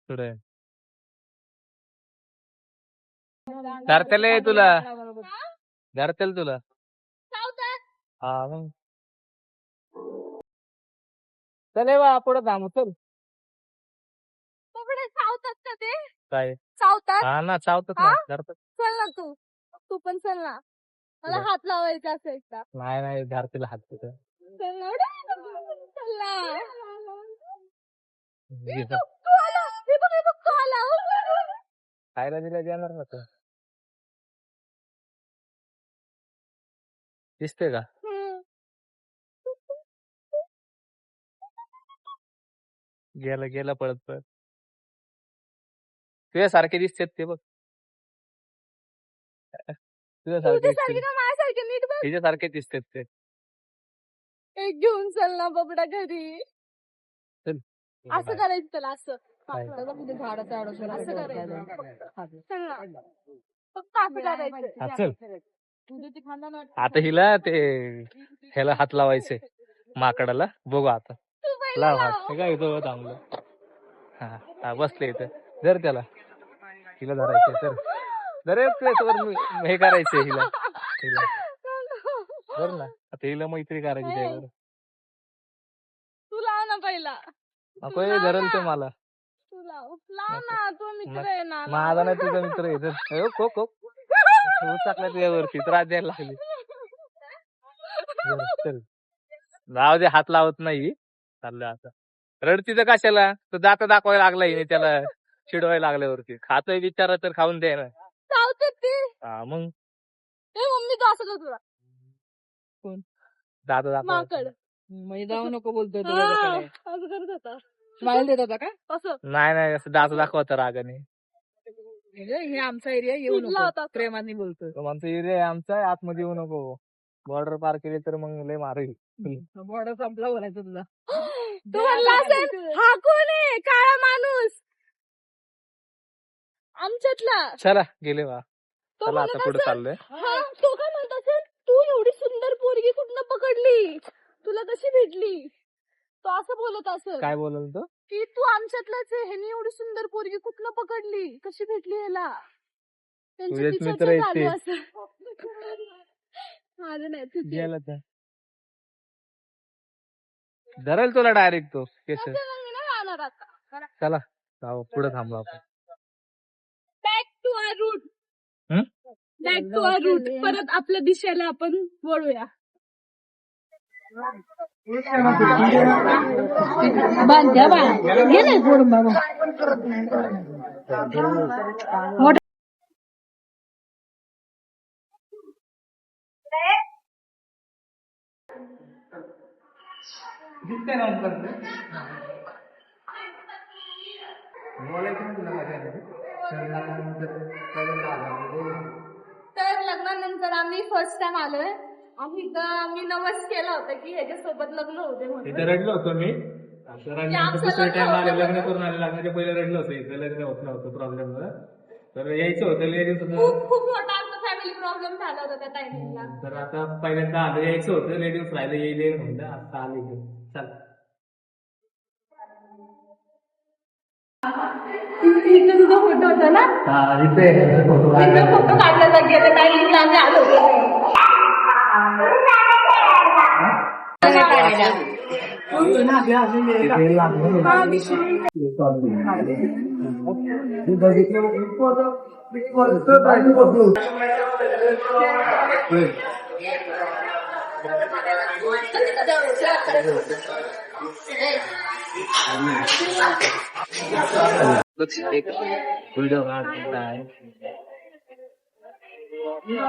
थोडं धरतेल तुला धरतेल तुला हा मग चल बा पुढे थांबू चल चावतात का ते काय चावतात हा ना चावतात हा? ना धरतात चल ना तू पण चल ना मला कुठं? हात लावायचा असं एकदा नाही नाही धरतील हात तिथं चल ना चल ना घे जा. तू आला हे बघ तू आला खायला दिला देणार ना तू दिसते का गेला गेला पळत पळत तुझ्यासारखे दिसतात ते बघ तुझ्यासारखे तुझ्यासारखी दिसते ना माझ्यासारखी नीट बघ तिच्यासारखे दिसतात ते एक घेऊन चल ना बबडा घरी चल असं करायचं त्याला असं काय? असं करायचं चल ना फक्त असं करायचं हा, चल आता हिला ते ह्याला हात लावायचे माकडाला बघू आता तू पहिला लाव हात लाव हे काय इथं थांबलं हा हा बसले इथं जर त्याला हिला धरायचं तर दरेच प्लेसवर हे करायचंय हिला हिला बर ना आता हिला मैत्री करायची त्यावर तू लाव ना पहिला नको हे धरल ते मला तू लाव ना तू मित्र आहे ना माझा नाही तुझा मित्र आहे तर कोक टाकला तुझ्यावरती त्रास द्यायला लागली बरं, चल राव दे हात लावत नाही चाललं आता रडती तर कशाला तो दात दाखवायला लागला हिने त्याला चिडवायला लागल्यावरती खातोय बिचारा तर खाऊन द्या ना चावतात ते हा मग ए मम्मी तू असं कर तुला दात दाखवायला माकड म्हणजे जाऊ नको बोलतोय तो हा, माझ्याकडे. असं करत होता स्माइल देत होता का असं नाही नाही असं दात दाखवत रागाने म्हणजे हे आमचा एरिया येऊ कुठला नको होता तो? प्रेमाने बोलतोय तो म्हणतो एरिया आमचा आहे, आतमध्ये येऊ नको बॉर्डर पार केली तर मग लय मारेल बॉर्डर संपला बोलायचं तुला तू म्हणला असेल हा कोण आहे काळा माणूस आमच्यातला चला गेले वा तो चला आता म्हणत पुढे असेल, चाललोय हा तो काय म्हणत असेल तू एवढी सुंदर पोरगी कुठनं पकडली तुला कशी भेटली तो असं बोलत असेल काय बोलल तो की तू आमच्यातलाच आहे ह्यानी एवढी सुंदर पोरगी कुठनं पकडली कशी भेटली ह्याला तुझेच त्यांची मित्र चर्चा आहेत ते. चालू असेल माझं नाही तुझी गेला तर धरेल तुला डायरेक्ट तो केस त्याला मी नाही राहणार आता चला जाऊ पुढे थांबलो आपण बॅक टू आर रूट हं? बॅक टू आर रूट परत आपल्या दिशेला आपण वळूया बांध्या बा गेले सोडून बाबा तर लग्नानंतर आम्ही फर्स्ट टाइम आलोय आम्ही नवस केलं होतं की ह्याच्यासोबत लग्न होते म्हणून इथे रडलो होतो मी आमचं दुसऱ्या लग्न टाइम आले होतं. लग्न करून आले लग्नाच्या पहिले रडलो होतो इथं लग्न होत नव्हतं प्रॉब्लेम तर यायचं होतं लेडीज खूप खूप मोठा आमचा फॅमिली प्रॉब्लेम झाला होता त्या टाइमिंगला तर आता पहिल्यांदा आलं यायचं होतं लेडीज राहिलं येईल म्हणलं आता आले चल इथं तुझा फोटो होता ना इथे फोटो इथं फोटो काढला गेला टाइमिंगला आम्ही आलो होतो व्हिडिओ काढताय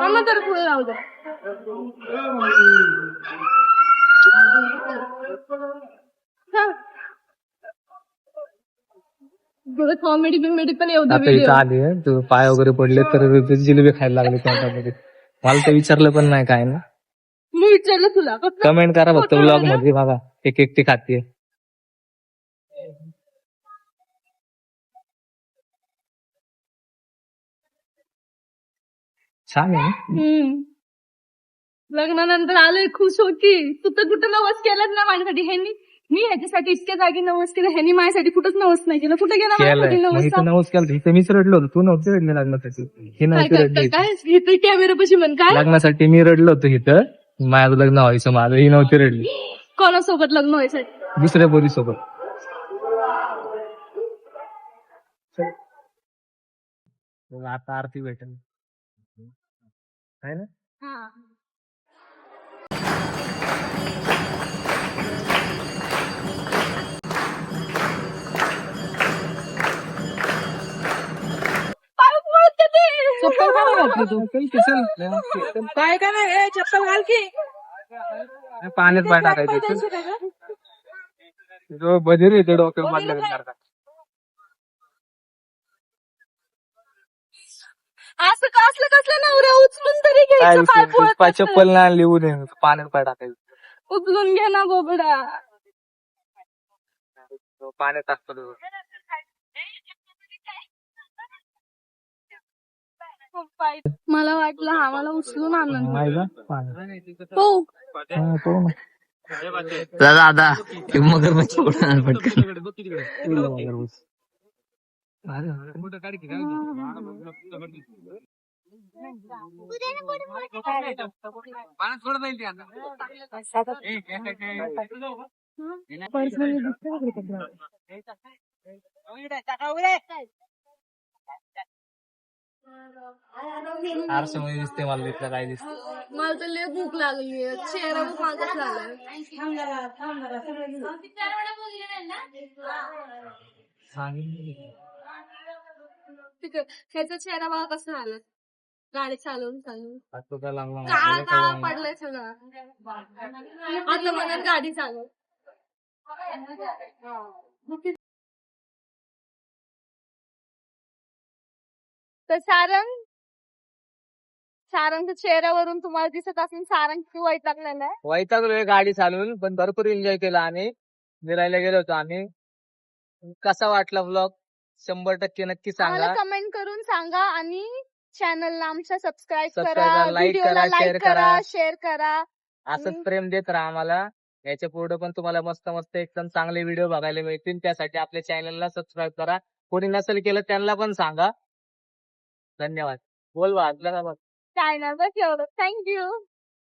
मग तर पुढे राहू दे कॉमेडी बिमेडी पण येऊ दे आता इथं आली तू पाय वगैरे पडले तर जिलेबी खायला लागले तोंडामध्ये मला तर विचारलं पण नाही काय ना मी विचारलं तुला कमेंट करा फक्त ब्लॉग मध्ये बघा एक एकटी खाते छान आहे लग्नानंतर आलोय खुश हो की तू तर कुठं नवस केलंच ना माझ्यासाठी ह्यांनी मी ह्याच्यासाठी इतक्या जागी नवस केलं, ह्यानी माझ्यासाठी कुठंच नवस नाही केलं. कुठे गेला केलंय माझ्यासाठी मग नवस? इथं नवस केलं इथं मीच रडलो होतो, तू नव्हती रडली लग्नासाठी, ही काय नव्हती काय रडली काय इथं. काय इथे कॅमेरापाशी म्हण काय लग्नासाठी मी रडलो होतो इथं, माझं लग्न व्हायचं, माझं ही नव्हती रडली कोणासोबत लग्न व्हायसाठी? दुसऱ्या पोरी सोबत. आता आरती भेटेल आहे ना. हा. पाय पडते ते. चप्पल का नाही घातली तू? चल, काय का नाही ए, चप्पल घाल की. पाण्यात पाय टाकायचं जो बधीर येते डोक्यात बाटल्या. असं का असलं कसलं नवऱ्या उचलून तरी घ्यायचं, पाय पळत पाय असतं. चप्पल ना लिहू दे, पाण्यात पाय टाकायचं, उचलून घे ना बोबडा. पाण्यात टाकतो. मला वाटलं हा मला उचलून आणलं. हो हो. दादा मगरमच्छ उडणार पटकन. आरशामध्ये दिसते मला, तिथलं काय दिसतं. मला तर लय भूक लागली, चेहरा खूप मागत झालाय. ह्याचा चेहरा बघा कसा झाला, गाडी चालवून चालवून काळा काळा पडलाय सगळं. आता म्हणत गाडी चालव. तर सारंगच्या चेहऱ्यावरून तुम्हाला दिसत असेल सारंग किती वैतागलेला आहे. वैतागलोय गाडी चालवून, पण भरपूर एन्जॉय केला आम्ही. फिरायला गेलो होतो आम्ही. कसा वाटला व्लॉग 100% नक्की आम्हाला सांगा. कमेंट करून सांगा आणि चॅनलला आमच्या सबस्क्राईब Subscribe करा, करा, like व्हिडिओला करा, लाईक share करा, करा. शेअर करा. असंच प्रेम देत राहा आम्हाला. याच्या पुढे पण तुम्हाला मस्त मस्त एकदम चांगले व्हिडिओ बघायला मिळतील. त्यासाठी आपल्या चॅनलला सबस्क्राईब करा. कोणी नसेल केलं त्यांना पण सांगा. धन्यवाद. बोल बा, काय नाही बस एवढं. थँक्यू.